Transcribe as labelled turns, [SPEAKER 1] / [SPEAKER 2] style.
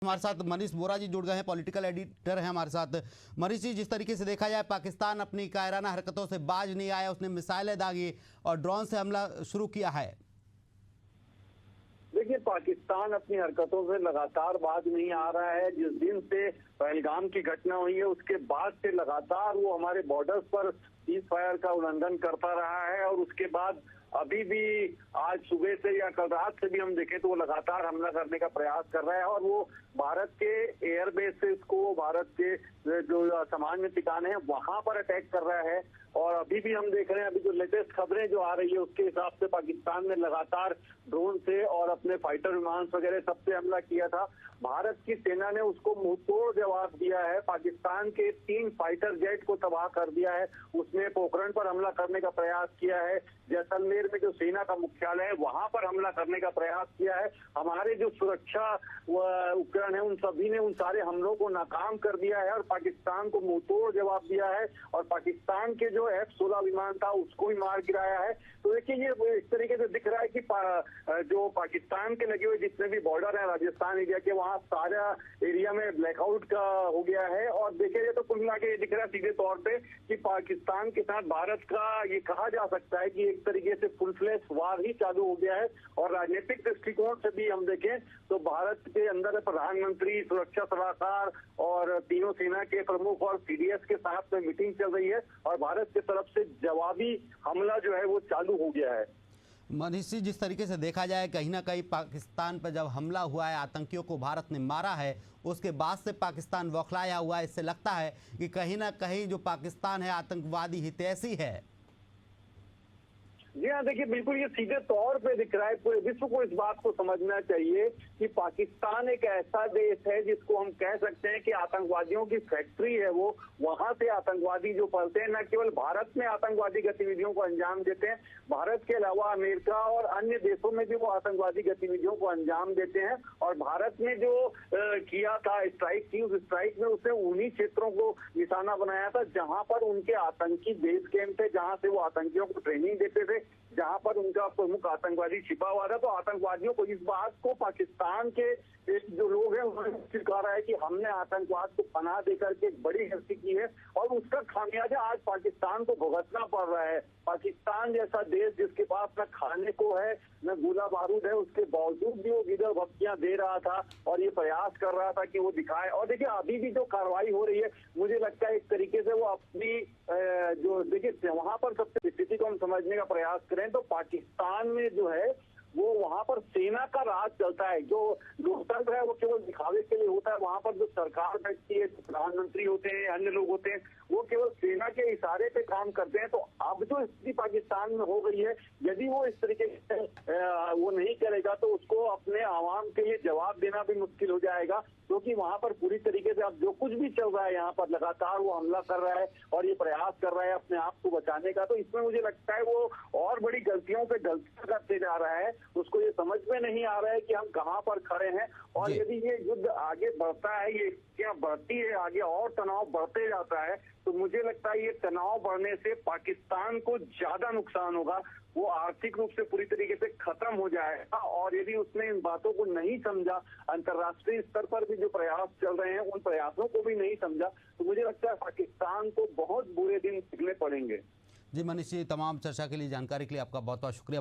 [SPEAKER 1] हमारे साथ मनीष बोरा जी जुड़ गए हैं, पॉलिटिकल एडिटर हैं हमारे साथ। मनीष जी, जिस तरीके से देखा जाए पाकिस्तान अपनी कायराना हरकतों से बाज नहीं आया, उसने मिसाइलें दागी और ड्रोन से हमला शुरू किया है।
[SPEAKER 2] देखिए, पाकिस्तान अपनी हरकतों से लगातार बाज नहीं आ रहा है। जिस दिन से पहलगाम की घटना हुई है उसके बाद से लगातार वो हमारे बॉर्डर्स पर सीज फायर का उल्लंघन करता रहा है और उसके बाद अभी भी आज सुबह से या कल रात से भी हम देखें तो वो लगातार हमला करने का प्रयास कर रहा है और वो भारत के एयर बेसेस को, भारत के जो सामान्य ठिकाने हैं वहां पर अटैक कर रहा है। और अभी भी हम देख रहे हैं, अभी जो लेटेस्ट खबरें जो आ रही है उसके हिसाब से पाकिस्तान ने लगातार ड्रोन से और अपने फाइटर विमान वगैरह सबसे हमला किया था। भारत की सेना ने उसको मुंहतोड़ जवाब दिया है। पाकिस्तान के 3 फाइटर जेट को तबाह कर दिया है। उसने पोखरण पर हमला करने का प्रयास किया है। जैसलमेर में जो सेना का मुख्यालय है वहां पर हमला करने का प्रयास किया है। हमारे जो सुरक्षा उपकरण है उन सभी ने उन सारे हमलों को नाकाम कर दिया है और पाकिस्तान को मुंहतोड़ जवाब दिया है। और पाकिस्तान के जो F-16 विमान था उसको भी मार गिराया है। तो देखिए, ये इस तरीके से दिख रहा है कि जो पाकिस्तान के लगे हुए जितने भी बॉर्डर है राजस्थान एरिया के, वहाँ सारा एरिया में ब्लैकआउट का हो गया है। और देखा जाए तो कुल मिला के ये दिख रहा है सीधे तौर पे कि पाकिस्तान के साथ भारत का ये कहा जा सकता है कि एक तरीके से फुल फ्लैश वार ही चालू हो गया है। और राजनीतिक दृष्टिकोण से भी हम देखें तो भारत के अंदर प्रधानमंत्री, सुरक्षा सलाहकार और तीनों सेना के प्रमुख और CDS के साथ में मीटिंग चल रही है और भारत की तरफ से जवाबी हमला जो है वो चालू हो गया है।
[SPEAKER 1] मनीष जी, जिस तरीके से देखा जाए कहीं ना कहीं पाकिस्तान पर जब हमला हुआ है, आतंकियों को भारत ने मारा है, उसके बाद से पाकिस्तान बौखलाया हुआ है। इससे लगता है कि कहीं ना कहीं जो पाकिस्तान है आतंकवादी हितैषी है।
[SPEAKER 2] जी हाँ, देखिए बिल्कुल ये सीधे तौर पे दिख रहा है। पूरे विश्व को इस बात को समझना चाहिए कि पाकिस्तान एक ऐसा देश है जिसको हम कह सकते हैं कि आतंकवादियों की फैक्ट्री है। वो वहां से आतंकवादी जो पलते हैं, न केवल भारत में आतंकवादी गतिविधियों को अंजाम देते हैं, भारत के अलावा अमेरिका और अन्य देशों में भी वो आतंकवादी गतिविधियों को अंजाम देते हैं। और भारत ने जो किया था स्ट्राइक की, उस स्ट्राइक में उसने उन्हीं क्षेत्रों को निशाना बनाया था जहां पर उनके आतंकी बेस कैंप थे, जहां से वो आतंकियों को ट्रेनिंग देते थे, जहां पर उनका प्रमुख आतंकवादी छिपा हुआ था। तो आतंकवादियों को इस बात को पाकिस्तान के जो लोग हैं उन्होंने स्वीकारा है कि हमने आतंकवाद को पनाह देकर के बड़ी गलती की है और उसका खामियाजा आज पाकिस्तान को भुगतना पड़ रहा है। पाकिस्तान जैसा देश जिसके पास न खाने को है न गोला बारूद है, उसके बावजूद भी वो गिदड़ भक्तियां दे रहा था और ये प्रयास कर रहा था कि वो दिखाए। और देखिए, अभी भी जो कार्रवाई हो रही है, मुझे लगता है एक तरीके से वो अपनी जो देखिए वहां पर सबसे स्थिति को हम समझने का प्रयास करें तो पाकिस्तान में जो है वो वहां पर सेना का राज चलता है। जो लोकतंत्र है वो केवल दिखावे के लिए होता है। वहां पर जो सरकार बैठती है, प्रधानमंत्री होते हैं, अन्य लोग होते हैं, वो केवल सेना के इशारे पे काम करते हैं। तो अब जो स्थिति पाकिस्तान में हो गई है, यदि वो इस तरीके से वो नहीं करेगा तो उसको अपने आवाम के लिए जवाब देना भी मुश्किल हो जाएगा, क्योंकि वहां पर पूरी तरीके से अब जो कुछ भी चल रहा है यहाँ पर लगातार वो हमला कर रहा है और ये प्रयास कर रहा है अपने आप को बचाने का। तो इसमें मुझे लगता है वो और बड़ी गलतियों पे गलतियां करते जा रहा है। उसको ये समझ में नहीं आ रहा है कि हम कहाँ पर खड़े हैं और यदि ये युद्ध आगे बढ़ता है, ये क्या बढ़ती है आगे और तनाव बढ़ते जाता है, तो मुझे लगता है ये तनाव बढ़ने से पाकिस्तान को ज्यादा नुकसान होगा। वो आर्थिक रूप से पूरी तरीके से खत्म हो जाएगा और यदि उसने इन बातों को नहीं समझा, अंतर्राष्ट्रीय स्तर पर भी जो प्रयास चल रहे हैं उन प्रयासों को भी नहीं समझा, तो मुझे लगता है पाकिस्तान को बहुत बुरे दिन निकलने पड़ेंगे।
[SPEAKER 1] जी मनीष जी, तमाम चर्चा के लिए, जानकारी के लिए आपका बहुत बहुत शुक्रिया।